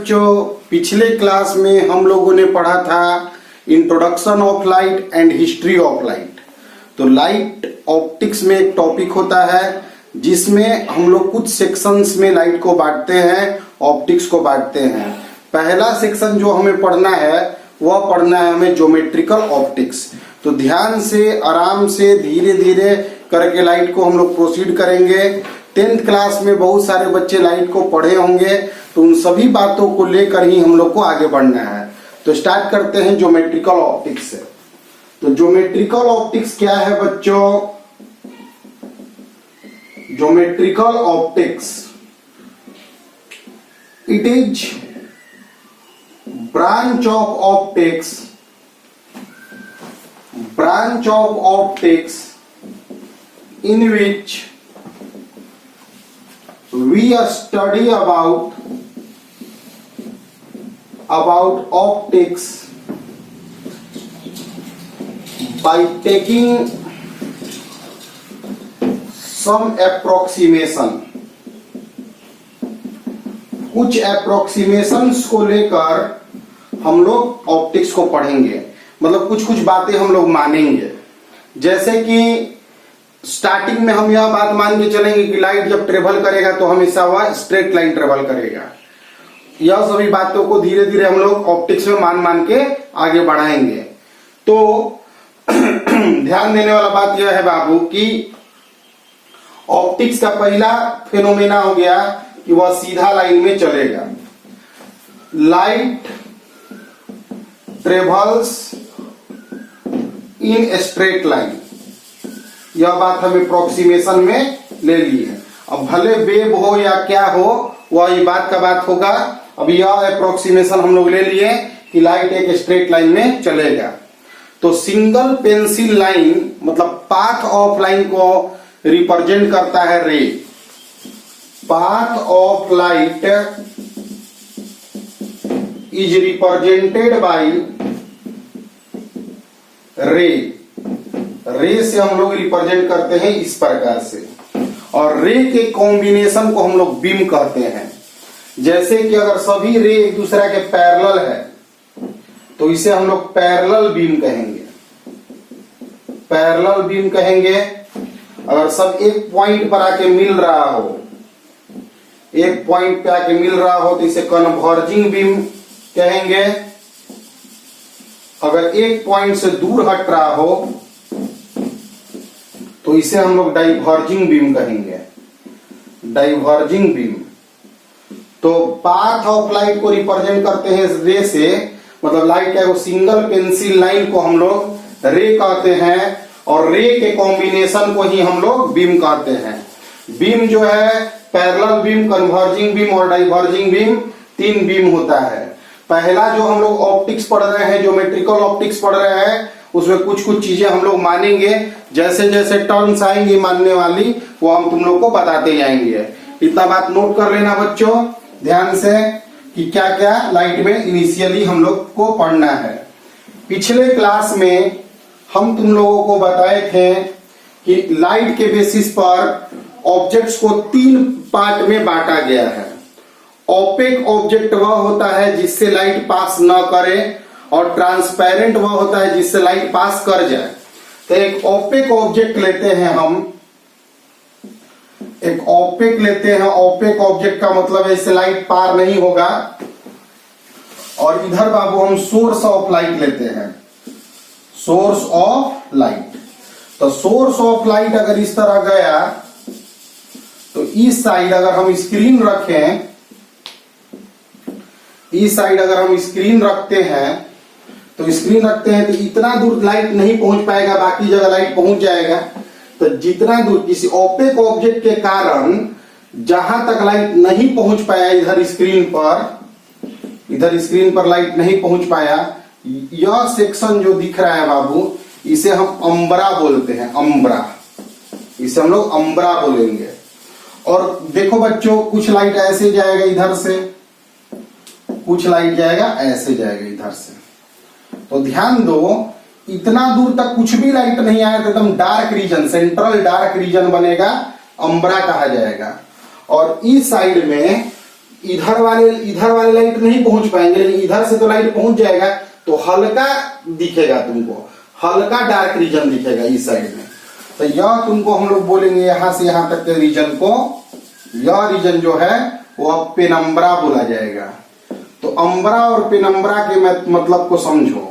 बच्चों, पिछले क्लास में हम लोगों ने पढ़ा था introduction of light and history of light. तो लाइट ऑप्टिक्स में एक टॉपिक होता है जिसमें हम लोग कुछ सेक्शंस में लाइट को बांटते हैं, ऑप्टिक्स को बांटते हैं। पहला सेक्शन जो हमें पढ़ना है वह पढ़ना है हमें ज्योमेट्रिकल ऑप्टिक्स। तो ध्यान से, आराम से, धीरे धीरे करके लाइट को हम लोग प्रोसीड करेंगे। 10th क्लास में बहुत सारे बच्चे लाइट को पढ़े होंगे, तो उन सभी बातों को लेकर ही हम लोग को आगे बढ़ना है। तो स्टार्ट करते हैं ज्योमेट्रिकल ऑप्टिक्स से। तो ज्योमेट्रिकल ऑप्टिक्स क्या है बच्चों? Geometrical optics, it is branch of optics in which we study about optics by taking some approximation। कुछ एप्रोक्सीमेशंस को लेकर हम लोग ऑप्टिक्स को पढ़ेंगे, मतलब कुछ कुछ बातें हम लोग मानेंगे। जैसे कि स्टार्टिंग में हम यह बात मान के चलेंगे कि लाइट जब ट्रेवल करेगा तो हमेशा वह स्ट्रेट लाइन ट्रेवल करेगा। यह सभी बातों को धीरे धीरे हम लोग ऑप्टिक्स में मान मान के आगे बढ़ाएंगे। तो ध्यान देने वाला बात यह है बाबू कि ऑप्टिक्स का पहला फेनोमेना हो गया कि वह सीधा लाइन में चलेगा। Light travels in straight line, यह बात हमें अप्रोक्सीमेशन में ले ली है। अब भले वेव हो या क्या हो, वह ये बात का बात होगा। अब यह अप्रोक्सीमेशन हम लोग ले लिए कि लाइट एक स्ट्रेट लाइन में चलेगा। तो सिंगल पेंसिल लाइन मतलब पाथ ऑफ लाइन को रिप्रेजेंट करता है रे। Path of light is represented by रे। रे से हम लोग रिप्रेजेंट करते हैं इस प्रकार से, और रे के कॉम्बिनेशन को हम लोग बीम कहते हैं। जैसे कि अगर सभी रे एक दूसरे के पैरेलल है तो इसे हम लोग पैरेलल बीम कहेंगे। पैरेलल बीम कहेंगे। अगर सब एक पॉइंट पर आके मिल रहा हो, एक पॉइंट पे आके मिल रहा हो तो इसे कन्वर्जिंग बीम कहेंगे। अगर एक पॉइंट से दूर हट रहा हो तो इसे हम लोग डाइवर्जिंग बीम कहेंगे। Diverging beam. तो पाथ ऑफ लाइट को रिप्रेजेंट करते हैं रे से, मतलब लाइट का सिंगल पेंसिल लाइन को हम लोग रे कहते हैं, और रे के कॉम्बिनेशन को ही हम लोग बीम कहते हैं। बीम जो है पैरेलल बीम, कन्वर्जिंग बीम और डाइवर्जिंग बीम, 3 बीम होता है। पहला जो हम लोग ऑप्टिक्स पढ़ रहे हैं, ज्योमेट्रिकल ऑप्टिक्स पढ़ रहे हैं, उसमें कुछ कुछ चीजें हम लोग मानेंगे। जैसे जैसे टर्म्स आएंगी मानने वाली, वो हम तुम लोग को बताते जाएंगे। इतना बात नोट कर लेना बच्चों ध्यान से कि क्या क्या लाइट में इनिशियली हम लोग को पढ़ना है। पिछले क्लास में हम तुम लोगों को बताए थे कि लाइट के बेसिस पर ऑब्जेक्ट्स को 3 पार्ट में बांटा गया है। ओपेक ऑब्जेक्ट वह होता है जिससे लाइट पास न करे, और ट्रांसपेरेंट वह होता है जिससे लाइट पास कर जाए। तो एक ओपेक ऑब्जेक्ट लेते हैं हम, एक ओपेक लेते हैं। ओपेक ऑब्जेक्ट का मतलब है इससे लाइट पार नहीं होगा। और इधर बाबू हम सोर्स ऑफ लाइट लेते हैं। Source of light. तो सोर्स ऑफ लाइट अगर इस तरह गया तो इस साइड अगर हम स्क्रीन रखें, इस साइड अगर हम स्क्रीन रखते हैं तो इतना दूर लाइट नहीं पहुंच पाएगा, बाकी जगह लाइट पहुंच जाएगा। तो जितना दूर किसी ओपेक ऑब्जेक्ट के कारण जहां तक लाइट नहीं पहुंच पाया, इधर स्क्रीन पर लाइट नहीं पहुंच पाया, यह सेक्शन जो दिख रहा है बाबू, इसे हम अम्ब्रा बोलते हैं। अम्ब्रा, इसे हम लोग अम्ब्रा बोलेंगे। और देखो बच्चों, कुछ लाइट ऐसे जाएगा इधर से, कुछ लाइट जाएगा ऐसे जाएगा इधर से। तो ध्यान दो, इतना दूर तक कुछ भी लाइट नहीं आया तो एकदम dark region, central dark region बनेगा, अम्ब्रा कहा जाएगा। और इस साइड में इधर वाले लाइट नहीं पहुंच पाएंगे, लेकिन इधर से तो लाइट पहुंच जाएगा, तो हल्का दिखेगा तुमको, हल्का डार्क रीजन दिखेगा इस साइड में। तो यह तुमको हम लोग बोलेंगे यहां से यहां तक के रीजन को, यह रीजन जो है वो पेनम्ब्रा बोला जाएगा। तो अम्ब्रा और पेनम्ब्रा के मतलब को समझो।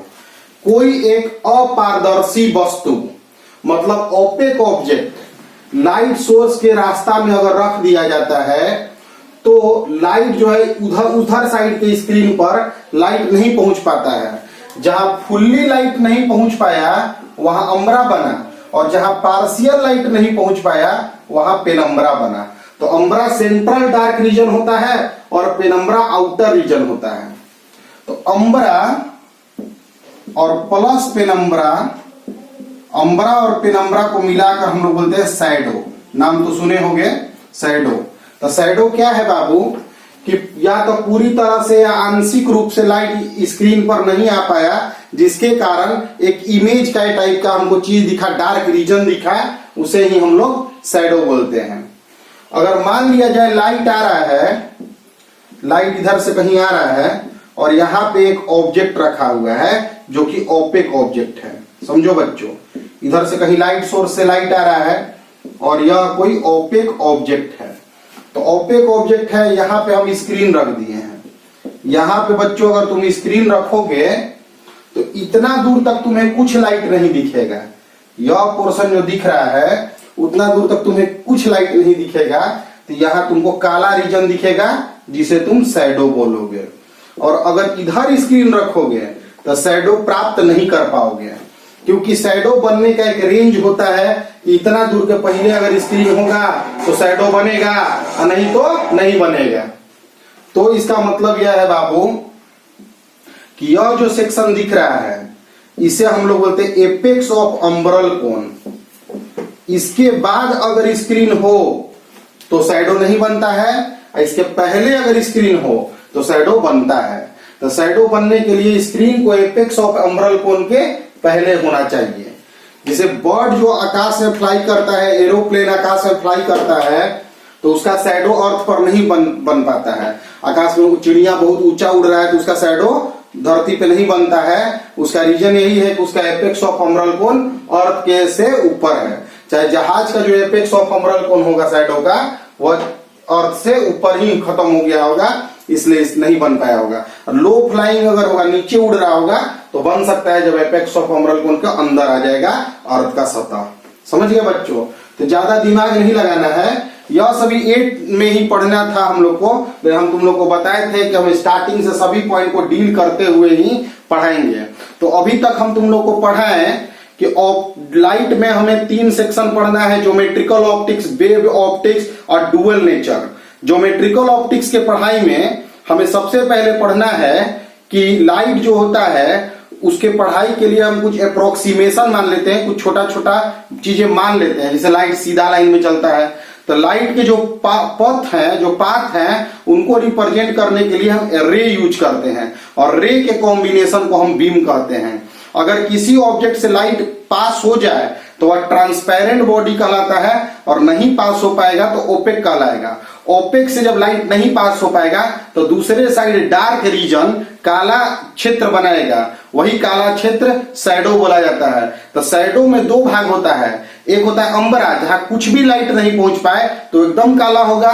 कोई एक अपारदर्शी वस्तु मतलब ओपेक ऑब्जेक्ट लाइट सोर्स के रास्ता में अगर रख दिया जाता है तो लाइट जो है उधर साइड के स्क्रीन पर लाइट नहीं पहुंच पाता है। जहां फुल्ली लाइट नहीं पहुंच पाया वहां अम्ब्रा बना, और जहां पार्शियल लाइट नहीं पहुंच पाया वहां पेनम्ब्रा बना। तो अम्ब्रा सेंट्रल डार्क रीजन होता है और पेनम्ब्रा आउटर रीजन होता है। तो अम्ब्रा और प्लस पेनम्ब्रा, अम्ब्रा और पेनम्ब्रा को मिलाकर हम लोग बोलते हैं शैडो। नाम तो सुने होंगे शैडो। तो शैडो क्या है बाबू कि या तो पूरी तरह से या आंशिक रूप से लाइट स्क्रीन पर नहीं आ पाया, जिसके कारण एक इमेज का टाइप का हमको चीज दिखा, डार्क रीजन दिखा, उसे ही हम लोग शैडो बोलते हैं। अगर मान लिया जाए लाइट आ रहा है, लाइट इधर से कहीं आ रहा है और यहाँ पे एक ऑब्जेक्ट रखा हुआ है जो कि ओपेक ऑब्जेक्ट है। समझो बच्चों, इधर से कहीं लाइट सोर्स से लाइट आ रहा है और यह कोई ओपेक ऑब्जेक्ट है। तो ओपेक ऑब्जेक्ट है, यहाँ पे हम स्क्रीन रख दिए हैं। यहाँ पे बच्चों अगर तुम स्क्रीन रखोगे तो इतना दूर तक तुम्हें कुछ लाइट नहीं दिखेगा। यह पोर्शन जो दिख रहा है उतना दूर तक तुम्हें कुछ लाइट नहीं दिखेगा। तो यहाँ तुमको काला रीजन दिखेगा जिसे तुम शैडो बोलोगे। और अगर इधर स्क्रीन रखोगे तो शैडो प्राप्त नहीं कर पाओगे, क्योंकि शैडो बनने का एक रेंज होता है कि इतना दूर के पहले अगर स्क्रीन होगा तो शैडो बनेगा और नहीं तो नहीं बनेगा। तो इसका मतलब यह है बाबू कि यह जो सेक्शन दिख रहा है इसे हम लोग बोलते हैं एपेक्स ऑफ अम्ब्रल कोन। इसके बाद अगर स्क्रीन हो तो शैडो नहीं बनता है, इसके पहले अगर स्क्रीन हो तो शैडो बनता है। तो शैडो बनने के लिए स्क्रीन को एपेक्स ऑफ अम्ब्रल कोन के पहले होना चाहिए। जैसे बर्ड जो आकाश में फ्लाई करता है, एरोप्लेन आकाश में फ्लाई करता है, तो उसका शैडो अर्थ पर नहीं बन पाता है। आकाश में चिड़िया बहुत ऊंचा उड़ रहा है तो उसका शैडो धरती पे नहीं बनता है। उसका रीजन यही है कि उसका एपेक्स ऑफ अम्ब्रल कोन अर्थ के से ऊपर है। चाहे जहाज का जो एपेक्स ऑफ अम्ब्रल कोन होगा शैडो का, वह अर्थ से ऊपर ही खत्म हो गया होगा, इसलिए नहीं बन पाया होगा। लो फ्लाइंग अगर होगा, नीचे उड़ रहा होगा, तो बन सकता है जब एपेक्स ऑफ अम्ब्रल कोन के अंदर आ जाएगा अर्थ का सतह। समझ गए बच्चों? तो ज्यादा दिमाग नहीं लगाना है। यह सभी 8 में ही पढ़ना था हम लोग को। हम तुम लोग को बताए थे कि हम स्टार्टिंग से सभी पॉइंट को डील करते हुए ही पढ़ाएंगे। तो अभी तक हम तुम लोग को पढ़ाए कि लाइट में हमें 3 सेक्शन पढ़ना है, ज्योमेट्रिकल ऑप्टिक्स, वेव ऑप्टिक्स और डुअल नेचर। ज्योमेट्रिकल ऑप्टिक्स के पढ़ाई में हमें सबसे पहले पढ़ना है कि लाइट जो होता है उसके पढ़ाई के लिए हम कुछ अप्रोक्सीमेशन मान लेते हैं, कुछ छोटा छोटा चीजें मान लेते हैं। जैसे लाइट सीधा लाइन में चलता है तो लाइट के जो पथ हैं, जो पाथ हैं, उनको रिप्रेजेंट करने के लिए हम रे यूज करते हैं और रे के कॉम्बिनेशन को हम बीम कहते हैं। अगर किसी ऑब्जेक्ट से लाइट पास हो जाए तो वह ट्रांसपेरेंट बॉडी कहलाता है और नहीं पास हो पाएगा तो ओपेक कहलाएगा। ओपेक से जब लाइट नहीं पास हो पाएगा तो दूसरे साइड डार्क रीजन, काला क्षेत्र बनाएगा, वही काला क्षेत्र शैडो बोला जाता है। तो शैडो में 2 भाग होता है, एक होता है अम्ब्रा जहां कुछ भी लाइट नहीं पहुंच पाए तो एकदम काला होगा,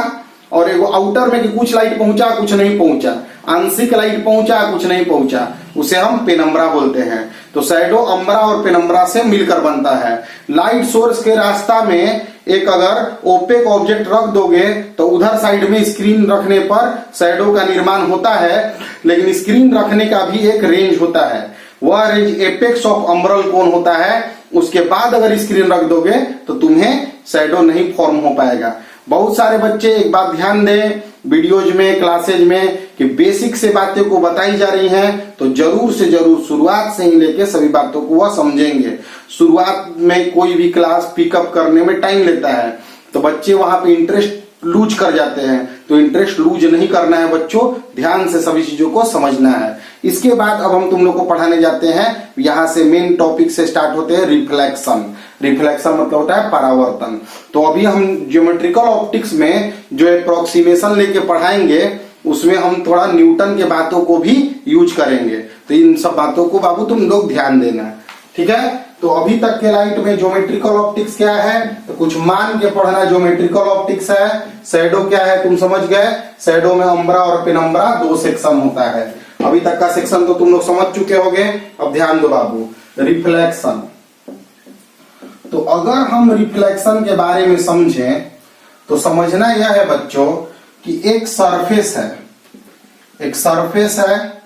और एक आउटर में कि कुछ लाइट पहुंचा कुछ नहीं पहुंचा, आंशिक लाइट पहुंचा कुछ नहीं पहुंचा, उसे हम पेनम्ब्रा बोलते हैं। तो शैडो अम्ब्रा और पेनम्ब्रा से मिलकर बनता है। लाइट सोर्स के रास्ता में एक अगर ओपेक ऑब्जेक्ट रख दोगे तो उधर साइड में स्क्रीन रखने पर शैडो का निर्माण होता है, लेकिन स्क्रीन रखने का भी एक रेंज होता है। वह रेंज एपेक्स ऑफ अम्ब्रल कोन होता है। उसके बाद अगर स्क्रीन रख दोगे तो तुम्हें शैडो नहीं फॉर्म हो पाएगा। बहुत सारे बच्चे एक बात ध्यान दें, वीडियोज में, क्लासेज में कि बेसिक से बातें को बताई जा रही हैं तो जरूर से जरूर शुरुआत से ही लेके सभी बातों को वह समझेंगे। शुरुआत में कोई भी क्लास पिकअप करने में टाइम लेता है तो बच्चे वहां पे इंटरेस्ट लूज कर जाते हैं। तो इंटरेस्ट लूज नहीं करना है बच्चों, ध्यान से सभी चीजों को समझना है। इसके बाद अब हम तुम लोग को पढ़ाने जाते हैं, यहाँ से मेन टॉपिक से स्टार्ट होते हैं रिफ्लेक्शन। रिफ्लेक्शन मतलब होता है परावर्तन। तो अभी हम ज्योमेट्रिकल ऑप्टिक्स में जो अप्रोक्सीमेशन लेके पढ़ाएंगे उसमें हम थोड़ा न्यूटन के बातों को भी यूज करेंगे। तो इन सब बातों को बाबू तुम लोग ध्यान देना, ठीक है। तो अभी तक के लाइट में ज्योमेट्रिकल ऑप्टिक्स क्या है, तो कुछ मान के पढ़ना। ज्योमेट्रिकल ऑप्टिक्स है, शैडो क्या है तुम समझ गए। शैडो में अम्ब्रा और पेनम्ब्रा 2 सेक्शन होता है। अभी तक का सेक्शन तो तुम लोग समझ चुके होंगे। अब ध्यान दो बाबू, रिफ्लेक्शन। तो अगर हम रिफ्लेक्शन के बारे में समझें तो समझना यह है बच्चों कि एक सरफेस है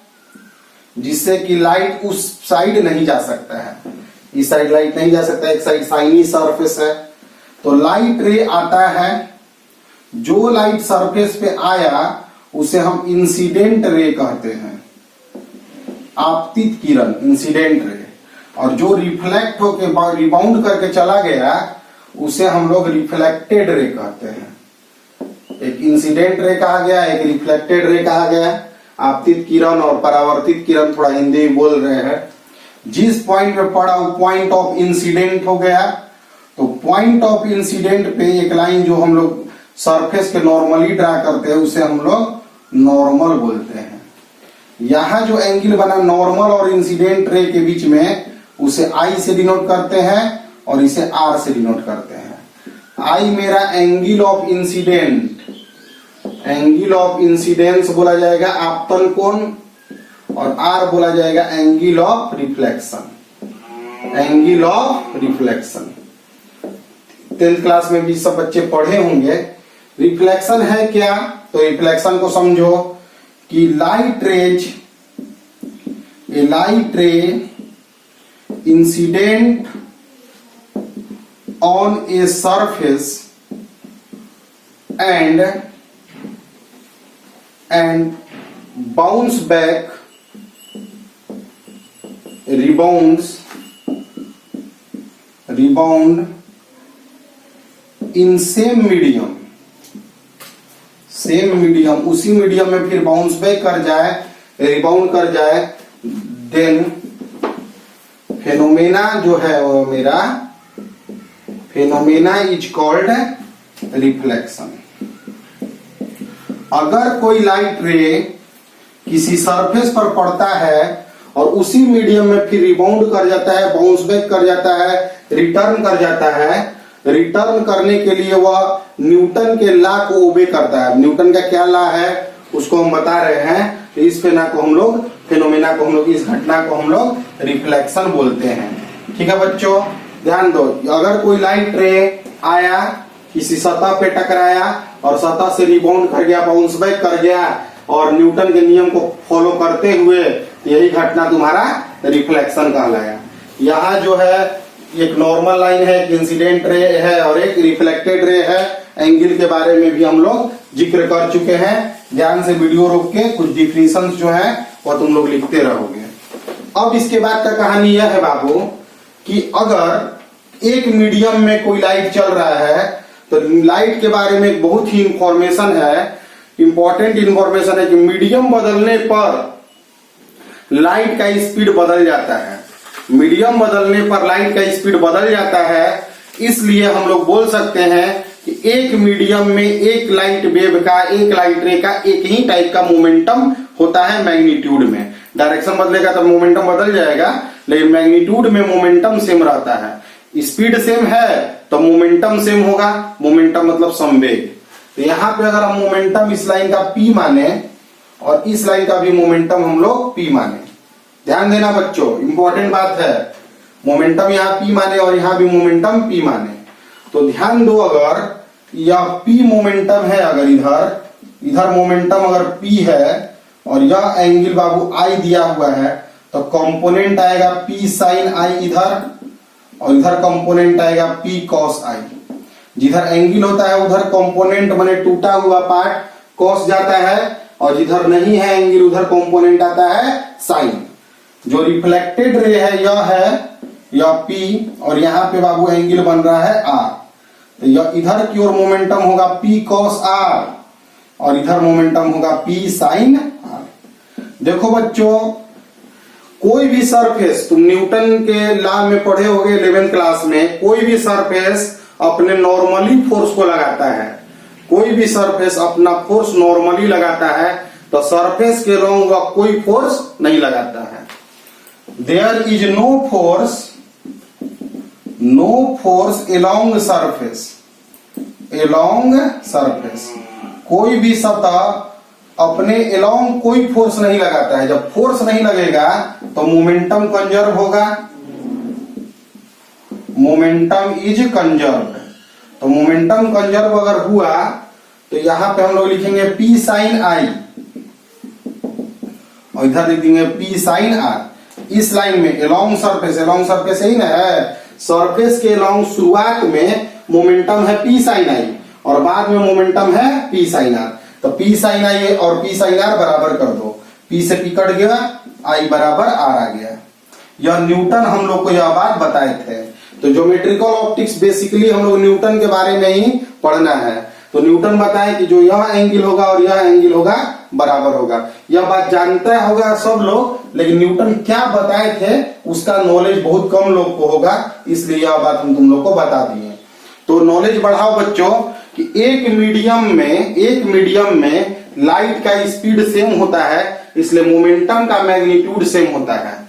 जिससे कि लाइट उस साइड नहीं जा सकता है, इस साइड लाइट नहीं जा सकता, एक साइड शाइनी सरफेस है। तो लाइट रे आता है, जो लाइट सरफेस पे आया उसे हम इंसिडेंट रे कहते हैं, आपतित किरण, इंसिडेंट रे। और जो रिफ्लेक्ट होके रिबाउंड करके चला गया उसे हम लोग रिफ्लेक्टेड रे कहते हैं। एक इंसिडेंट रे कहा गया, एक रिफ्लेक्टेड रे कहा गया। आपतित किरण और परावर्तित किरण थोड़ा हिंदी में बोल रहे हैं। जिस पॉइंट पे पड़ा वो पॉइंट ऑफ इंसिडेंट हो गया। तो पॉइंट ऑफ इंसिडेंट पे एक लाइन जो हम लोग सरफेस के नॉर्मली ड्रा करते हैं उसे हम लोग नॉर्मल बोलते हैं। यहां जो एंगल बना नॉर्मल और इंसिडेंट रे के बीच में उसे आई से डिनोट करते हैं और इसे आर से डिनोट करते हैं। आई मेरा angle of incident, angle of incidence बोला जाएगा आपतन कोण, और आर बोला जाएगा angle of reflection, angle of reflection. 10th class में भी सब बच्चे पढ़े होंगे। रिफ्लेक्शन है क्या, तो रिफ्लेक्शन को समझो कि light ray incident on a surface and bounce back, rebound in same medium, उसी मीडियम में फिर बाउंस बैक कर जाए, रिबाउंड कर जाए, देन फेनोमेना जो है वो मेरा फेनोमेना इज कॉल्ड रिफ्लेक्शन। अगर कोई लाइट रे किसी सरफेस पर पड़ता है और उसी मीडियम में फिर रिबाउंड कर जाता है, बाउंस बैक कर जाता है, रिटर्न कर जाता है, रिटर्न करने के लिए वह न्यूटन के लॉ को ओबे करता है। न्यूटन का क्या लॉ है उसको हम बता रहे हैं। तो इस फेनोमेना को हम लोग इस घटना को हम लोग रिफ्लेक्शन बोलते हैं। ठीक है बच्चों, ध्यान दो। अगर कोई लाइट रे आया, किसी सतह पे टकराया और सतह से रिबाउंड कर गया, बाउंस बैक कर गया और न्यूटन के नियम को फॉलो करते हुए यही घटना तुम्हारा रिफ्लेक्शन कहलाया। यहाँ जो है एक नॉर्मल लाइन है, एक इंसिडेंट रे है और एक रिफ्लेक्टेड रे है। एंगल के बारे में भी हम लोग जिक्र कर चुके हैं। ध्यान से वीडियो रोक के कुछ डिफिनेशंस जो है वो तुम लोग लिखते रहोगे। अब इसके बाद का कहानी यह है बाबू कि अगर एक मीडियम में कोई लाइट चल रहा है तो लाइट के बारे में बहुत ही इंफॉर्मेशन है, इंपॉर्टेंट इंफॉर्मेशन है कि मीडियम बदलने पर लाइट का स्पीड बदल जाता है। मीडियम बदलने पर लाइट का स्पीड बदल जाता है। इसलिए हम लोग बोल सकते हैं कि एक मीडियम में एक लाइट वेव का, एक लाइट रे का एक ही टाइप का मोमेंटम होता है मैग्नीट्यूड में। डायरेक्शन बदलेगा तो मोमेंटम बदल जाएगा, लेकिन मैग्नीट्यूड में मोमेंटम सेम रहता है। स्पीड सेम है तो मोमेंटम सेम होगा। मोमेंटम मतलब संवेग। तो यहाँ पे अगर हम मोमेंटम इस लाइन का P माने और इस लाइन का भी मोमेंटम हम लोग P माने, ध्यान देना बच्चों, इंपॉर्टेंट बात है। मोमेंटम यहाँ P माने और यहाँ भी मोमेंटम P माने, तो ध्यान दो। अगर यह P मोमेंटम है, अगर इधर मोमेंटम अगर P है और यह एंगल बाबू I दिया हुआ है, तो कंपोनेंट आएगा P sin I इधर और इधर कंपोनेंट आएगा P cos I। जिधर एंगल होता है उधर कंपोनेंट माने टूटा हुआ पार्ट cos जाता है और जिधर नहीं है एंगल उधर कंपोनेंट आता है sin। जो रिफ्लेक्टेड रे है यह P और यहाँ पे बाबू एंगल बन रहा है R। तो यह इधर की ओर मोमेंटम होगा P cos R और इधर मोमेंटम होगा P sin R। देखो बच्चों, कोई भी सरफेस, तुम न्यूटन के लॉ में पढ़े होगे 11th क्लास में, कोई भी सरफेस अपने नॉर्मली फोर्स को लगाता है। कोई भी सरफेस अपना फोर्स नॉर्मली लगाता है तो सरफेस के अलोंग वह कोई फोर्स नहीं लगाता है। There is no force along surface, कोई भी सतह अपने अलोंग कोई फोर्स नहीं लगाता है। जब फोर्स नहीं लगेगा तो मोमेंटम कंजर्व होगा, मोमेंटम इज कंजर्व। तो मोमेंटम कंजर्व अगर हुआ तो यहां पे हम लोग लिखेंगे P sin I और इधर लिख देंगे P sin R। इस लाइन में अलोंग सरफेस ही ना है, सरफेस के अलोंग शुरुआत में मोमेंटम है P sin I और बाद में मोमेंटम है P sin R। तो P sin I और P sin R बराबर कर दो, P से P कट गया, I बराबर R आ गया। यह न्यूटन हम लोग को यह बात बताए थे। तो ज्योमेट्रिकल ऑप्टिक्स बेसिकली हम लोग न्यूटन के बारे में ही पढ़ना है। तो न्यूटन बताए कि जो यह एंगल होगा और यह एंगल होगा बराबर होगा। यह बात जानता होगा सब लोग, लेकिन न्यूटन क्या बताए थे उसका नॉलेज बहुत कम लोग को होगा, इसलिए यह बात हम तुम लोग को बता दिए। तो नॉलेज बढ़ाओ बच्चों कि एक मीडियम में लाइट का स्पीड सेम होता है, इसलिए मोमेंटम का मैग्नीट्यूड सेम होता है।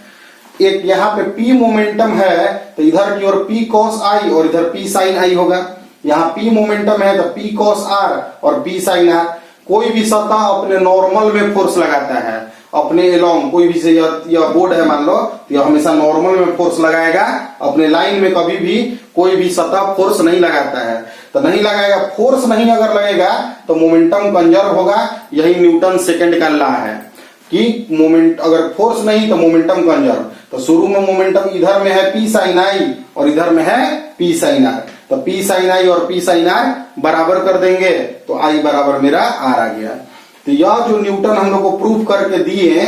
एक यहाँ पे P मोमेंटम है तो इधर की ओर P cos I और इधर P sin I होगा। यहाँ P मोमेंटम है तो P cos R और P sin R। कोई भी सतह अपने नॉर्मल में फोर्स लगाता है, अपने अलोंग कोई भी से यह बोर्ड है मान लो तो यह हमेशा नॉर्मल में फोर्स लगाएगा, अपने लाइन में कभी भी कोई भी सतह फोर्स नहीं लगाता है। तो नहीं लगाएगा, फोर्स नहीं अगर लगेगा तो मोमेंटम कंजर्व होगा। यही न्यूटन सेकंड का लॉ है कि मोमेंट अगर फोर्स नहीं तो मोमेंटम कंजर्व। तो शुरू में मोमेंटम इधर में है P sin I और इधर में है P sin R। तो P sin I और P sin R बराबर कर देंगे तो I बराबर मेरा R आ गया। तो यह जो न्यूटन हम लोग को प्रूफ करके दिए,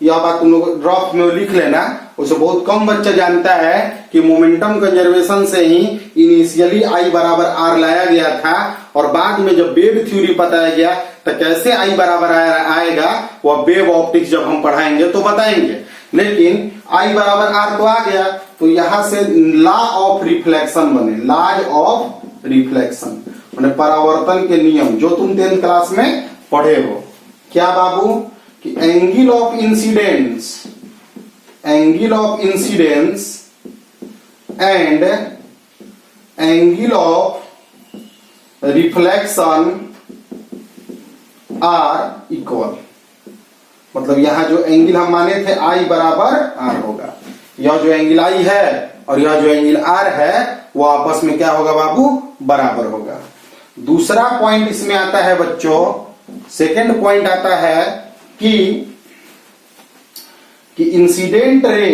यह बात तुम लोग ड्रॉप में लिख लेना। उसे बहुत कम बच्चा जानता है कि मोमेंटम कंजर्वेशन से ही इनिशियली I बराबर R लाया गया था और बाद में जब वेव थ्योरी बताया गया तो कैसे I बराबर आएगा वह वेव ऑप्टिक्स जब हम पढ़ाएंगे तो बताएंगे। लेकिन I बराबर R तो आ गया, तो यहां से लॉ ऑफ रिफ्लेक्शन बने, लॉज ऑफ रिफ्लेक्शन माने परावर्तन के नियम जो तुम 10th क्लास में पढ़े हो। क्या बाबू कि angle of incidence and angle of reflection are equal. मतलब यहां जो एंगल हम माने थे I बराबर R होगा। यह जो एंगल I है और यह जो एंगल R है वो आपस में क्या होगा बाबू, बराबर होगा। दूसरा पॉइंट इसमें आता है बच्चों, सेकंड पॉइंट आता है कि incident ray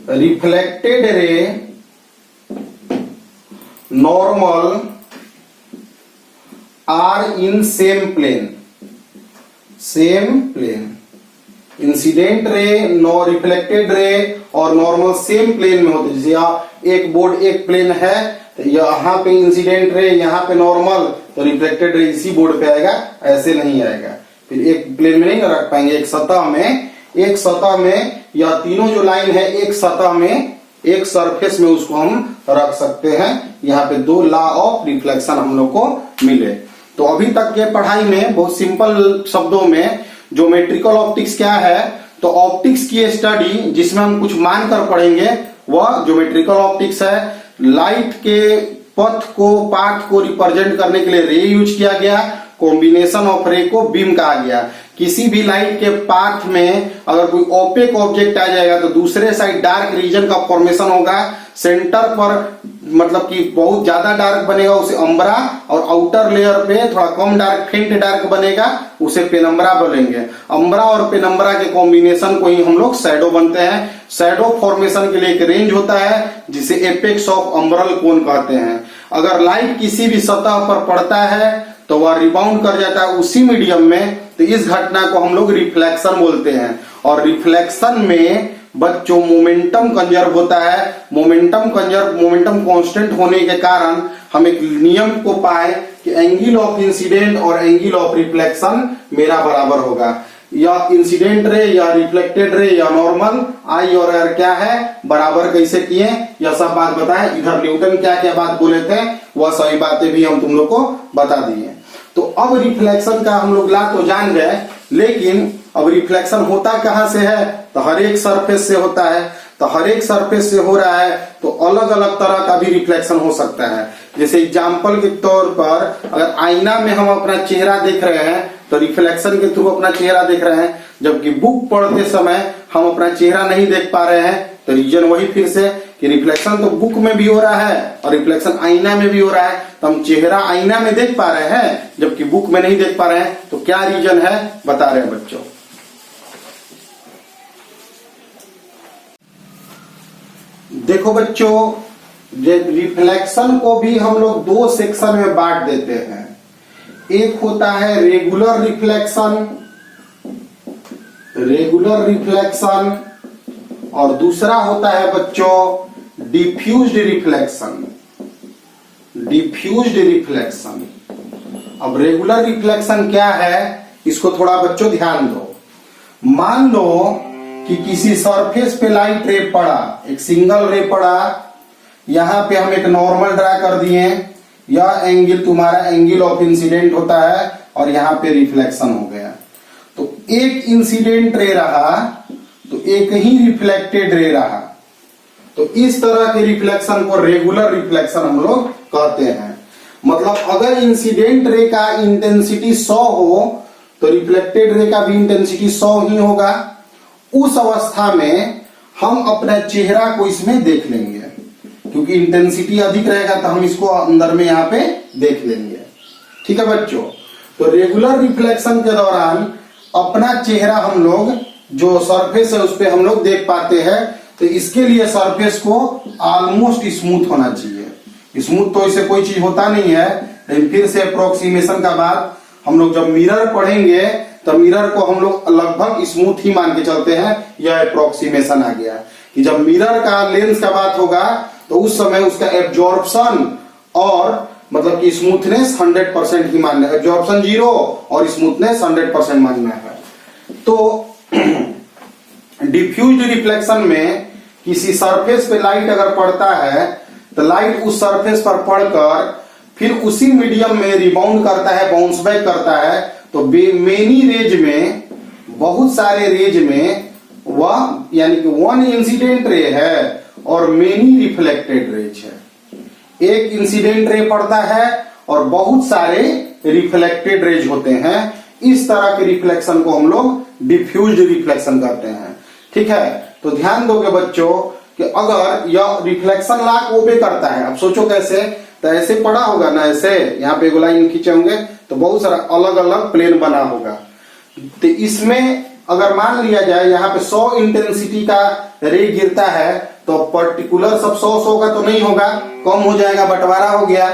reflected ray normal are in same plane. Incident ray, reflected ray और नॉर्मल सेम प्लेन में होते। जैसे यहाँ एक बोर्ड एक प्लेन है तो यहाँ पे इंसिडेंट रे, यहाँ पे नॉर्मल, तो रिफ्लेक्टेड रे इसी बोर्ड पे आएगा, ऐसे नहीं आएगा। फिर एक प्लेन में नहीं रख पाएंगे। एक सतह में यह तीनों जो लाइन है एक सतह में, एक सरफेस में उसको हम रख सकते हैं। यहाँ पे दो लॉ ऑफ रिफ्लेक्शन हम लोग को मिले। तो अभी तक के पढ़ाई में बहुत सिंपल शब्दों में ज्योमेट्रिकल ऑप्टिक्स क्या है, तो ऑप्टिक्स की स्टडी जिसमें हम कुछ मानकर पढ़ेंगे वह ज्योमेट्रिकल ऑप्टिक्स है। लाइट के पाथ को रिप्रेजेंट करने के लिए रे यूज किया गया, कॉम्बिनेशन ऑफ रे को बीम कहा गया। किसी भी लाइट के पाथ में अगर कोई ओपेक ऑब्जेक्ट आ जाएगा तो दूसरे साइड डार्क रीजन का फॉर्मेशन होगा। सेंटर पर मतलब कि बहुत ज्यादा डार्क बनेगा उसे अम्ब्रा, और आउटर लेयर पे थोड़ा कम डार्क, फेंट डार्क बनेगा उसे पेनम्ब्रा बोलेंगे। अम्ब्रा और पेनम्ब्रा के कॉम्बिनेशन को ही हम लोग शैडो बनते हैं। शैडो फॉर्मेशन के लिए एक रेंज होता है जिसे एपेक्स ऑफ अम्ब्रल कोन कहते हैं। अगर लाइट किसी भी सतह पर पड़ता है तो वह रिबाउंड कर जाता है उसी मीडियम में, तो इस घटना को हम लोग रिफ्लेक्शन बोलते हैं। और रिफ्लेक्शन में बच्चों मोमेंटम कंजर्व होता है। मोमेंटम कांस्टेंट होने के कारण हम एक नियम को पाए कि एंगल ऑफ इंसिडेंट और एंगल ऑफ रिफ्लेक्शन मेरा बराबर होगा। या इंसिडेंट रे या रिफ्लेक्टेड रे या नॉर्मल I और R क्या है, बराबर कैसे किए, यह सब बात बताए। इधर न्यूटन क्या क्या बात बोले थे वह सभी बातें भी हम तुम लोग को बता दिए। तो अब रिफ्लेक्शन का हम लोग ला तो जान गए, लेकिन अब रिफ्लेक्शन होता कहां से है, तो हर एक सरफेस से होता है। तो हर एक सरफेस से हो रहा है तो अलग अलग तरह का भी रिफ्लेक्शन हो सकता है। जैसे एग्जाम्पल के तौर पर अगर आईना में हम अपना चेहरा देख रहे हैं तो रिफ्लेक्शन के थ्रू अपना चेहरा देख रहे हैं, जबकि बुक पढ़ते समय हम अपना चेहरा नहीं देख पा रहे हैं। तो रीजन वही फिर से कि रिफ्लेक्शन तो बुक में भी हो रहा है और रिफ्लेक्शन आईना में भी हो रहा है। तो हम चेहरा आईना में देख पा रहे हैं जबकि बुक में नहीं देख पा रहे हैं। तो क्या रीजन है बता रहे हैं बच्चों। देखो बच्चों, रिफ्लेक्शन को भी हम लोग दो सेक्शन में बांट देते हैं। एक होता है रेगुलर रिफ्लेक्शन और दूसरा होता है बच्चों डिफ्यूज्ड रिफ्लेक्शन। अब रेगुलर रिफ्लेक्शन क्या है इसको थोड़ा बच्चों ध्यान दो। मान लो कि किसी सरफेस पे लाइट रे पड़ा, एक सिंगल रे पड़ा, यहां पे हम एक नॉर्मल ड्रा कर दिए, यह एंगल तुम्हारा एंगल ऑफ इंसिडेंट होता है और यहाँ पे रिफ्लेक्शन हो गया। तो एक इंसिडेंट रे रहा तो एक ही रिफ्लेक्टेड रे रहा। तो इस तरह के रिफ्लेक्शन को रेगुलर रिफ्लेक्शन हम लोग कहते हैं। मतलब अगर इंसिडेंट रे का इंटेंसिटी 100 हो तो रिफ्लेक्टेड रे का भी इंटेंसिटी 100 ही होगा। उस अवस्था में हम अपना चेहरा को इसमें देख लेंगे, क्योंकि इंटेंसिटी अधिक रहेगा तो हम इसको अंदर में यहाँ पे देख लेंगे। ठीक है बच्चों। तो रेगुलर रिफ्लेक्शन के दौरान अपना चेहरा हम लोग जो सरफेस है उस पर हम लोग देख पाते हैं। तो इसके लिए सरफेस को ऑलमोस्ट स्मूथ होना चाहिए। स्मूथ तो इसे कोई चीज होता नहीं है, लेकिन फिर से अप्रोक्सीमेशन का बाद हम लोग जब मिरर पढ़ेंगे तो मिरर को हम लोग लगभग स्मूथ ही मान के चलते हैं। यह अप्रोक्सीमेशन आ गया कि जब मिरर का लेंस का बात होगा तो उस समय उसका एब्जॉर्प्शन और मतलब कि स्मूथनेस 100% ही मानना है। एब्जॉर्प्शन 0 और स्मूथनेस 100% मानना है। तो डिफ्यूज्ड रिफ्लेक्शन में किसी सरफेस पे लाइट अगर पड़ता है तो लाइट उस सरफेस पर पड़कर फिर उसी मीडियम में रिबाउंड करता है, बाउंस बैक करता है। तो मेनी रेज में, बहुत सारे रेज में वह यानी कि वन इंसिडेंट रे है और मेनी रिफ्लेक्टेड रेज है। एक इंसिडेंट रे पड़ता है और बहुत सारे रिफ्लेक्टेड रेज होते हैं। इस तरह के रिफ्लेक्शन को हम लोग डिफ्यूज्ड रिफ्लेक्शन कहते हैं। ठीक है। तो ध्यान दोगे बच्चों कि अगर यह रिफ्लेक्शन लाक ओबे करता है, अब सोचो कैसे, तो ऐसे पड़ा होगा ना, ऐसे यहाँ पे लाइन खींचे होंगे तो बहुत सारा अलग अलग प्लेन बना होगा। तो इसमें अगर मान लिया जाए यहाँ पे 100 इंटेंसिटी का रे गिरता है तो पर्टिकुलर सब 100 का तो नहीं होगा, कम हो जाएगा, बंटवारा हो गया।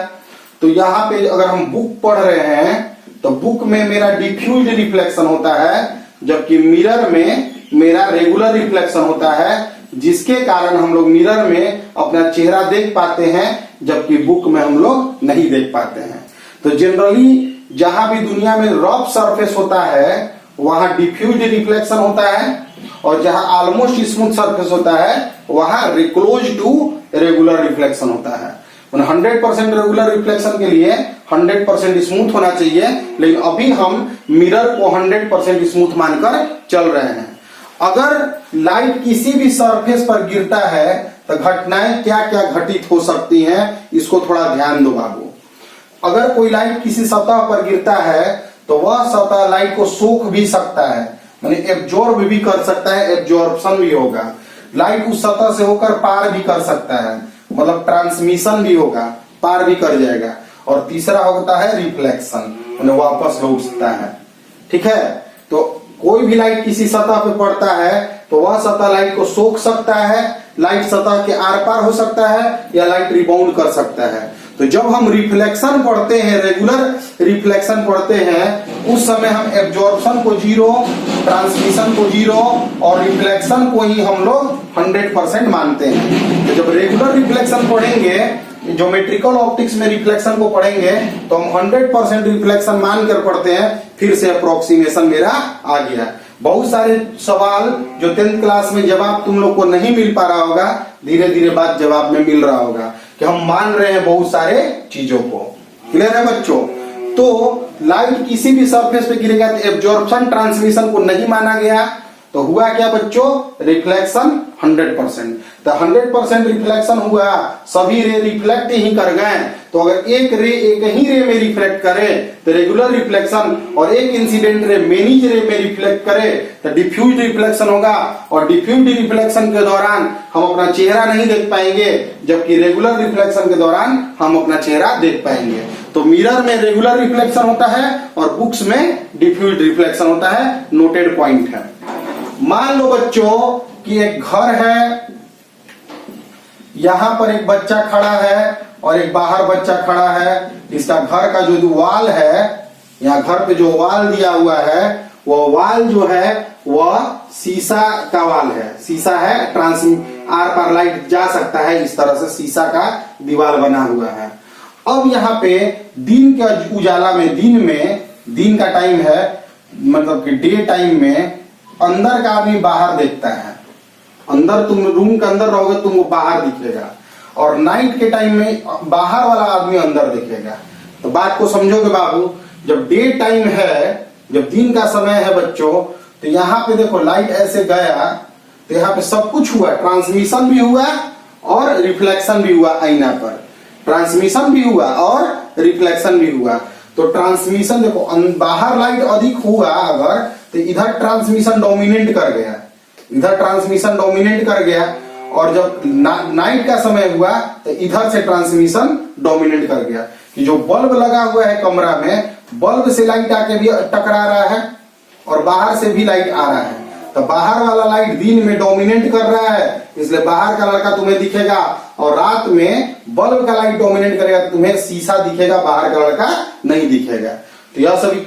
तो यहाँ पे अगर हम बुक पढ़ रहे हैं तो बुक में मेरा डिफ्यूज्ड रिफ्लेक्शन होता है, जबकि मिरर में मेरा रेगुलर रिफ्लेक्शन होता है, जिसके कारण हम लोग मिरर में अपना चेहरा देख पाते हैं जबकि बुक में हम लोग नहीं देख पाते हैं। तो जनरली जहां भी दुनिया में रफ सरफेस होता है वहां डिफ्यूज्ड रिफ्लेक्शन होता है और जहां ऑलमोस्ट स्मूथ सरफेस होता है वहां क्लोज टू रेगुलर रिफ्लेक्शन होता है। 100% रेगुलर रिफ्लेक्शन के लिए 100% स्मूथ होना चाहिए, लेकिन अभी हम मिरर को 100% स्मूथ मानकर चल रहे हैं। अगर लाइट किसी भी सरफेस पर गिरता है तो घटनाएं क्या क्या घटित हो सकती हैं, इसको थोड़ा ध्यान दो बाबू। अगर कोई लाइट किसी सतह पर गिरता है तो वह सतह लाइट को सोख भी सकता है, माने एब्जॉर्ब भी कर सकता है, एब्जॉर्प्शन भी होगा। लाइट उस सतह से होकर पार भी कर सकता है, मतलब ट्रांसमिशन भी होगा, पार भी कर जाएगा। और तीसरा होता है रिफ्लेक्शन, माने वापस लौट सकता है। ठीक है। तो कोई भी लाइट किसी सतह पे पड़ता है तो वह सतह लाइट को सोख सकता है, लाइट सतह के आर पार हो सकता है या लाइट रिबाउंड कर सकता है। तो जब हम रिफ्लेक्शन पढ़ते हैं, रेगुलर रिफ्लेक्शन पढ़ते हैं, उस समय हम एब्जॉर्प्शन को 0, ट्रांसमिशन को 0 और रिफ्लेक्शन को ही हम लोग 100% मानते हैं। तो जब रेगुलर रिफ्लेक्शन पढ़ेंगे, ज्योमेट्रिकल ऑप्टिक्स में रिफ्लेक्शन को पढ़ेंगे तो हम 100% रिफ्लेक्शन मानकर पढ़ते हैं। फिर से अप्रोक्सीमेशन मेरा आ गया। बहुत सारे सवाल जो 10th क्लास में जवाब तुम लोग को नहीं मिल पा रहा होगा, धीरे धीरे बाद जवाब में मिल रहा होगा कि हम मान रहे हैं बहुत सारे चीजों को। क्लियर है बच्चों। तो लाइट किसी भी सरफेस पे गिरेगा तो एब्जॉर्प्शन ट्रांसमिशन को नहीं माना गया, तो हुआ क्या बच्चों, रिफ्लेक्शन 100%। तो 100% रिफ्लेक्शन हुआ, सभी रे रिफ्लेक्ट ही कर गए। तो अगर एक रे एक ही रे में रिफ्लेक्ट करे तो रेगुलर रिफ्लेक्शन, और एक इंसिडेंट रे मेनी रे में रिफ्लेक्ट करे तो डिफ्यूज रिफ्लेक्शन होगा। और डिफ्यूज रिफ्लेक्शन के दौरान हम अपना चेहरा नहीं देख पाएंगे, जबकि रेगुलर रिफ्लेक्शन के दौरान हम अपना चेहरा देख पाएंगे। तो मिरर में रेगुलर रिफ्लेक्शन होता है और बुक्स में डिफ्यूज रिफ्लेक्शन होता है, नोटेड पॉइंट है। मान लो बच्चों कि एक घर है, यहां पर एक बच्चा खड़ा है और एक बाहर बच्चा खड़ा है। इसका घर का जो वॉल है, यहाँ घर पे जो वॉल दिया हुआ है, वो वॉल जो है वह शीशा का वॉल है, शीशा है, आर पार लाइट जा सकता है, इस तरह से शीशा का दीवार बना हुआ है। अब यहाँ पे दिन के उजाला में, दिन का टाइम है, मतलब कि डे टाइम में अंदर का आदमी बाहर देखता है, अंदर तुम रूम के अंदर रहोगे तुमको बाहर दिखेगा, और नाइट के टाइम में बाहर वाला आदमी अंदर दिखेगा। तो बात को समझोगे बाबू, जब डे टाइम है, जब दिन का समय है बच्चों, तो यहाँ पे देखो लाइट ऐसे गया तो यहाँ पे सब कुछ हुआ, ट्रांसमिशन भी हुआ और रिफ्लेक्शन भी हुआ, आईना पर ट्रांसमिशन भी हुआ और रिफ्लेक्शन भी हुआ। तो ट्रांसमिशन देखो, बाहर लाइट अधिक हुआ अगर, तो इधर ट्रांसमिशन डोमिनेट कर गया, इधर ट्रांसमिशन डोमिनेट कर गया, और जब नाइट का समय हुआ तो इधर से ट्रांसमिशन डोमिनेट कर गया। कि जो बल्ब लगा हुआ है कमरा में, बल्ब से लाइट आके भी टकरा रहा है और बाहर से भी लाइट आ रहा है। तो बाहर वाला लाइट दिन में डोमिनेट कर रहा है, इसलिए बाहर का लड़का तुम्हें दिखेगा, और रात में बल्ब का लाइट डोमिनेट करेगा तो तुम्हें शीशा दिखेगा, बाहर का लड़का नहीं दिखेगा। तो यह सभी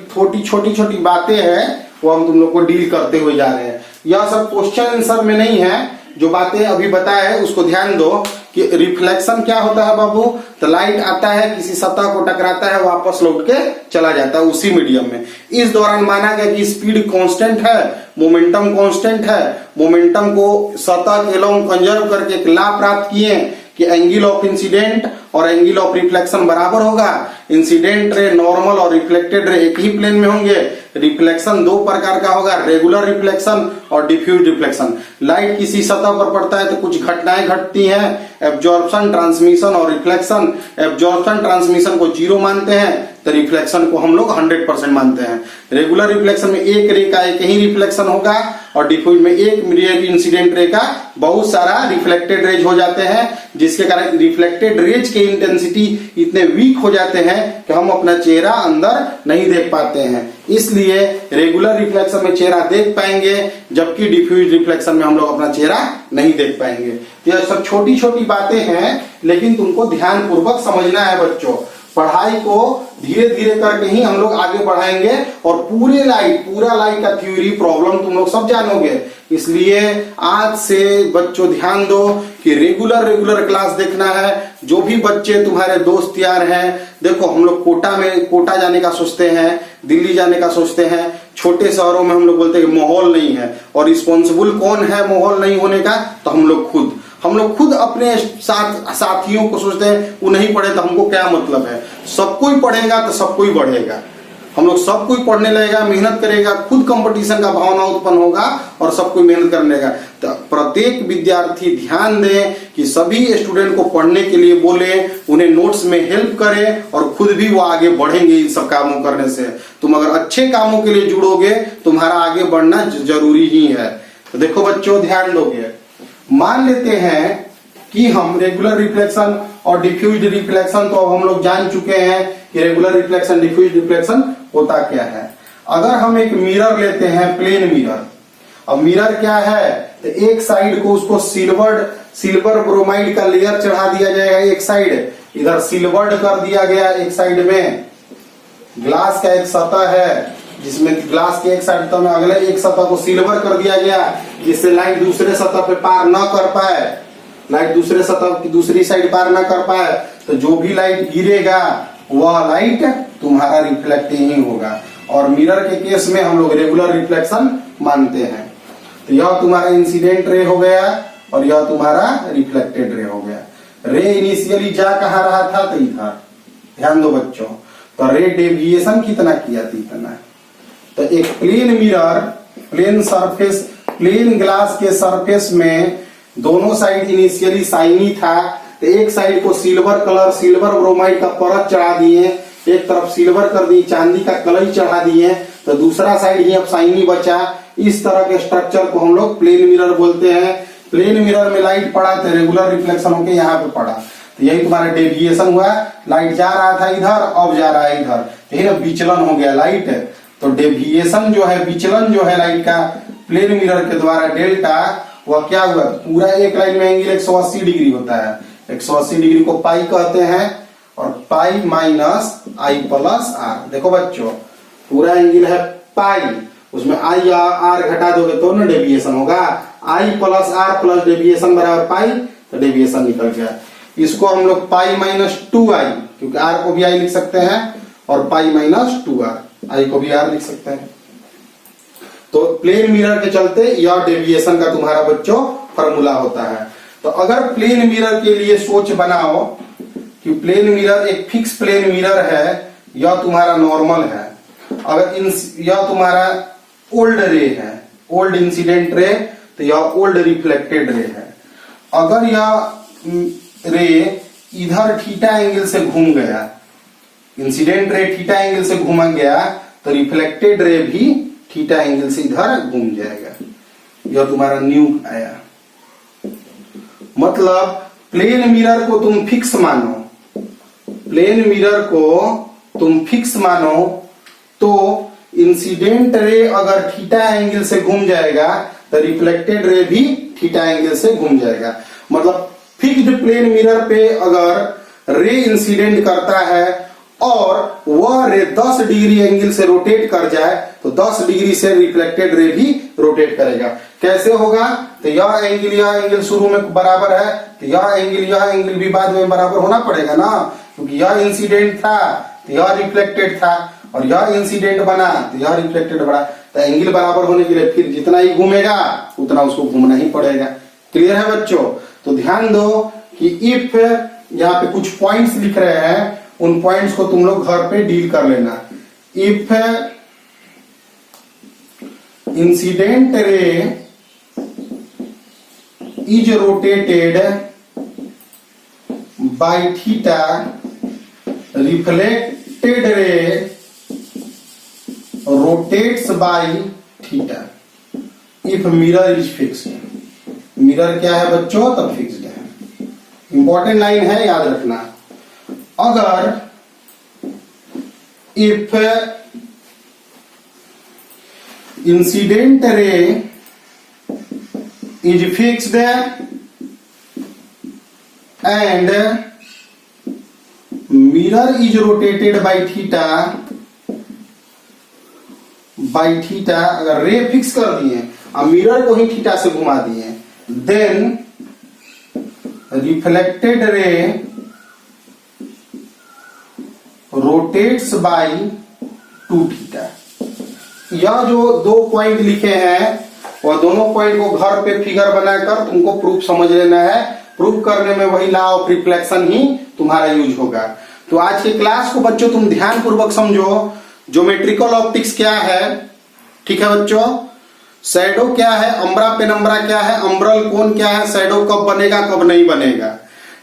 छोटी छोटी बातें हैं, वो हम तुम लोग को डील करते हुए जा रहे हैं। यह सब क्वेश्चन आंसर में नहीं है, जो बातें अभी बताया है उसको ध्यान दो कि रिफ्लेक्शन क्या होता है बाबू। तो लाइट आता है, किसी सतह को टकराता है, वापस लौट के चला जाता है उसी मीडियम में। इस दौरान माना गया कि स्पीड कांस्टेंट है, मोमेंटम कांस्टेंट है। मोमेंटम को सतह के अलोंग कंजर्व करके एक लॉ प्राप्त किए कि एंगल ऑफ इंसिडेंट और एंगल ऑफ रिफ्लेक्शन बराबर होगा। इंसिडेंट रे, नॉर्मल और रिफ्लेक्टेड रे एक ही प्लेन में होंगे। रिफ्लेक्शन दो प्रकार का होगा, रेगुलर रिफ्लेक्शन और डिफ्यूज रिफ्लेक्शन। लाइट किसी सतह पर पड़ता है तो कुछ घटनाएं घटती हैं, एब्जॉर्प्शन, ट्रांसमिशन और रिफ्लेक्शन। एब्जॉर्प्शन ट्रांसमिशन को 0 मानते हैं, तो रिफ्लेक्शन को हम लोग 100% मानते हैं। रेगुलर रिफ्लेक्शन में एक रे का एक ही रिफ्लेक्शन होगा, और डिफ्यूज में एक इंसिडेंट रे का बहुत सारा रिफ्लेक्टेड रेज हो जाते हैं, जिसके कारण रिफ्लेक्टेड रेज के इंटेंसिटी इतने वीक हो जाते हैं कि हम अपना चेहरा अंदर नहीं देख पाते हैं। इसलिए रेगुलर रिफ्लेक्शन में चेहरा देख पाएंगे, जबकि डिफ्यूज रिफ्लेक्शन में हम लोग अपना चेहरा नहीं देख पाएंगे। यह सब छोटी छोटी बातें हैं, लेकिन तुमको ध्यान पूर्वक समझना है बच्चों। पढ़ाई को धीरे धीरे करके ही हम लोग आगे बढ़ाएंगे, और पूरा लाइट का थ्योरी प्रॉब्लम तुम लोग सब जानोगे। इसलिए आज से बच्चों ध्यान दो कि रेगुलर क्लास देखना है। जो भी बच्चे तुम्हारे दोस्त यार हैं, देखो हम लोग कोटा जाने का सोचते हैं, दिल्ली जाने का सोचते हैं। छोटे शहरों में हम लोग बोलते हैं कि माहौल नहीं है, और रिस्पॉन्सिबल कौन है माहौल नहीं होने का? तो हम लोग खुद अपने साथियों को सोचते हैं वो नहीं पढ़े तो हमको क्या मतलब है। सब कोई पढ़ेगा तो सब कोई बढ़ेगा। हम लोग सब कोई पढ़ने लगेगा, मेहनत करेगा, खुद कंपटीशन का भावना उत्पन्न होगा और सब कोई मेहनत करने लगेगा। तो प्रत्येक विद्यार्थी ध्यान दें कि सभी स्टूडेंट को पढ़ने के लिए बोले, उन्हें नोट्स में हेल्प करें, और खुद भी वो आगे बढ़ेंगे इन सब कामों करने से। तुम अगर अच्छे कामों के लिए जुड़ोगे, तुम्हारा आगे बढ़ना जरूरी ही है। तो देखो बच्चों ध्यान दोगे, मान लेते हैं कि हम रेगुलर रिफ्लेक्शन और डिफ्यूज रिफ्लेक्शन तो अब हम लोग जान चुके हैं कि रेगुलर रिफ्लेक्शन डिफ्यूज रिफ्लेक्शन होता क्या है। अगर हम एक मिरर लेते हैं, प्लेन मिरर, अब मिरर क्या है, तो एक साइड को उसको सिल्वर ब्रोमाइड का लेयर चढ़ा दिया जाएगा, एक साइड इधर सिल्वर्ड कर दिया गया, एक साइड में ग्लास का एक सतह है जिसमें ग्लास के एक साइड में अगले एक सतह को सिल्वर कर दिया गया, जिससे लाइट दूसरे सतह पे पार न कर पाए, लाइट दूसरे सतह की दूसरी साइड पार न कर पाए। तो जो भी लाइट गिरेगा वह लाइट तुम्हारा रिफ्लेक्ट ही होगा। और मिरर के केस में हम लोग रेगुलर रिफ्लेक्शन मानते हैं। तो यह तुम्हारा इंसिडेंट रे हो गया और यह तुम्हारा रिफ्लेक्टेड रे हो गया। रे इनिशियली जा कहाँ रहा था, तो इधर। ध्यान दो बच्चों, तो रे डेविएशन कितना किया थी इतना। तो एक plane mirror, plane surface, plane glass के सरफेस में दोनों साइड इनिशियली शाइनी था, तो एक साइड को सिल्वर कलर, सिल्वर ब्रोमाइड का परत चढ़ा दिए, एक तरफ सिल्वर कर दी, चांदी का कलई चढ़ा दिए, तो दूसरा साइड ही अब शाइनी बचा। इस तरह के स्ट्रक्चर को हम लोग प्लेन मिरर बोलते हैं। प्लेन मिरर में लाइट पड़ा तो रेगुलर रिफ्लेक्शन होके यहाँ पे पड़ा, तो यही तुम्हारा डेविएशन हुआ। लाइट जा रहा था इधर, अब जा रहा है इधर, यही ना विचलन हो गया लाइट। तो डेविएशन जो है, विचलन जो है लाइट का प्लेन मिरर के द्वारा डेल्टा, वह क्या हुआ, पूरा एक लाइन में एंगल 180 डिग्री होता है। 180 डिग्री को पाई कहते हैं, और pi minus I plus R. देखो बच्चों, पूरा एंगल है पाई, उसमें आई या आर घटा दोगे तो ना डेविएशन होगा। आई प्लस आर प्लस डेविएशन बराबर पाई, तो डेविएशन निकल गया। इसको हम लोग पाई माइनस 2 आई, क्योंकि आर को भी आई लिख सकते हैं, और पाई माइनस 2 आर, आई को भी आर लिख सकते हैं। तो प्लेन मिरर के चलते यह डेविएशन का तुम्हारा बच्चों फॉर्मूला होता है। तो अगर प्लेन मिरर के लिए सोच बनाओ कि प्लेन मिरर एक फिक्स प्लेन मिरर है, यह तुम्हारा नॉर्मल है, अगर यह तुम्हारा ओल्ड रे है, ओल्ड इंसिडेंट रे, तो यह ओल्ड रिफ्लेक्टेड रे है। अगर यह रे इधर थीटा एंगल से घूम गया, इंसिडेंट रे थीटा एंगल से घूमा गया, तो रिफ्लेक्टेड रे भी थीटा एंगल से इधर घूम जाएगा। यह तुम्हारा न्यू आया। मतलब प्लेन मिरर को तुम फिक्स मानो, प्लेन मिरर को तुम फिक्स मानो, तो इंसिडेंट रे अगर थीटा एंगल से घूम जाएगा, तो रिफ्लेक्टेड रे भी थीटा एंगल से घूम जाएगा। मतलब फिक्स्ड प्लेन मिरर पे अगर रे इंसिडेंट करता है और वह रे 10 डिग्री एंगल से रोटेट कर जाए, तो 10 डिग्री से रिफ्लेक्टेड रे भी रोटेट करेगा। कैसे होगा, तो यह एंगल शुरू में बराबर है, तो यह एंगल भी बाद में बराबर होना पड़ेगा ना, क्योंकि यह इंसिडेंट था तो यह रिफ्लेक्टेड था, और यह इंसिडेंट बना तो यह रिफ्लेक्टेड बना। तो एंगल बराबर होने के लिए फिर जितना ही घूमेगा उतना उसको घूमना ही पड़ेगा। क्लियर है बच्चों। तो ध्यान दो कि इफ यहाँ पे कुछ पॉइंट्स लिख रहे हैं, उन पॉइंट्स को तुम लोग घर पे डील कर लेना। If incident ray is rotated by theta, reflected ray rotates by theta, if mirror is fixed. Mirror क्या है बच्चों, तब फिक्स्ड है। इंपॉर्टेंट लाइन है, याद रखना। अगर if incident ray is fixed and mirror is rotated by theta, अगर रे फिक्स कर दिए और मिरर को ही थीटा से घुमा दिए, then reflected ray rotates by 2 theta. यह जो 2 पॉइंट लिखे हैं, वह दोनों पॉइंट को घर पे फिगर बनाकर तुमको प्रूफ समझ लेना है। प्रूफ करने में वही लॉ ऑफ रिफ्लेक्शन ही तुम्हारा यूज होगा। तो आज के क्लास को बच्चों तुम ध्यान पूर्वक समझो। ज्योमेट्रिकल ऑप्टिक्स क्या है, ठीक है बच्चों। शैडो क्या है, अम्ब्रा पेनम्ब्रा क्या है, अम्ब्रल कोन क्या है, शैडो कब बनेगा कब नहीं बनेगा,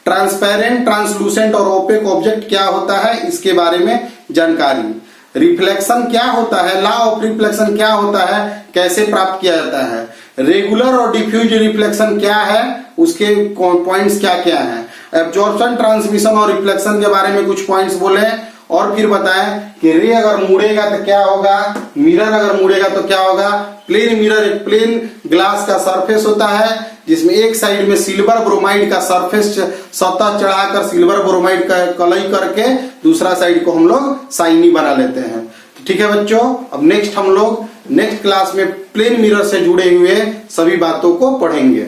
ट्रांसपेरेंट, ट्रांसलूसेंट और ओपेक ऑब्जेक्ट क्या होता है, इसके बारे में जानकारी। रिफ्लेक्शन क्या होता है, लॉ ऑफ रिफ्लेक्शन क्या होता है, कैसे प्राप्त किया जाता है, रेगुलर और डिफ्यूज रिफ्लेक्शन क्या है, उसके पॉइंट्स क्या क्या है, एब्जॉर्प्शन, ट्रांसमिशन और रिफ्लेक्शन के बारे में कुछ पॉइंट्स बोले, और फिर बताएं कि रे अगर मुड़ेगा तो क्या होगा, मिरर अगर मुड़ेगा तो क्या होगा। प्लेन मिरर एक प्लेन ग्लास का सरफेस होता है, जिसमें एक साइड में सिल्वर ब्रोमाइड का सरफेस सतह चढ़ाकर सिल्वर ब्रोमाइड का कलई करके दूसरा साइड को हम लोग शाइनी बना लेते हैं। तो ठीक है बच्चों, अब नेक्स्ट हम लोग नेक्स्ट क्लास में प्लेन मिरर से जुड़े हुए सभी बातों को पढ़ेंगे।